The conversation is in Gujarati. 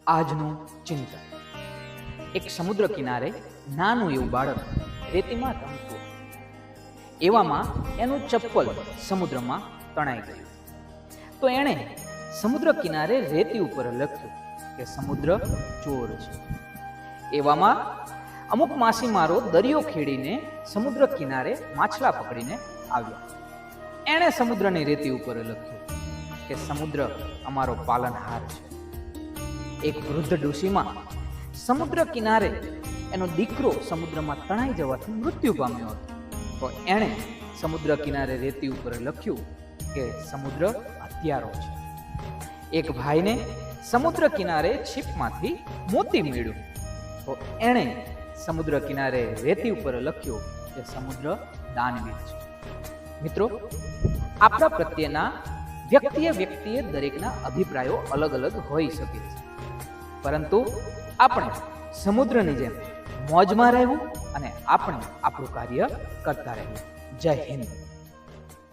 આજનું ચિંતન. એક સમુદ્ર કિનારે નાનું એવું બાળક રેતીમાં રમતું. એવામાં એનું ચપ્પલ સમુદ્રમાં તણાઈ ગયું. તો એણે સમુદ્ર કિનારે રેતી ઉપર લખ્યું કે સમુદ્ર ચોર છે. એવામાં અમુક માછીમારો દરિયો ખેડીને સમુદ્ર કિનારે માછલા પકડીને આવ્યા. એણે સમુદ્રની રેતી ઉપર લખ્યું કે સમુદ્ર અમારો પાલનહાર છે. એક વૃદ્ધ ડોશીમાં સમુદ્ર કિનારે એનો દીકરો સમુદ્રમાં તણાઈ જવાથી મૃત્યુ પામ્યો હતો. તો એણે સમુદ્ર કિનારે રેતી ઉપર લખ્યું કે સમુદ્ર હત્યારો છે. એક ભાઈને સમુદ્ર કિનારે છીપમાંથી મોતી મળ્યું. તો એણે સમુદ્ર કિનારે રેતી ઉપર લખ્યું કે સમુદ્ર દાનવીર છે. મિત્રો, આપણા પ્રત્યેના વ્યક્તિએ દરેકના અભિપ્રાયો અલગ અલગ હોઈ શકે છે, પરંતુ આપણે સમુદ્રની જેમ મોજમાં રહેવું અને આપણે આપણું કાર્ય કરતા રહેવું. જય હિન્દ.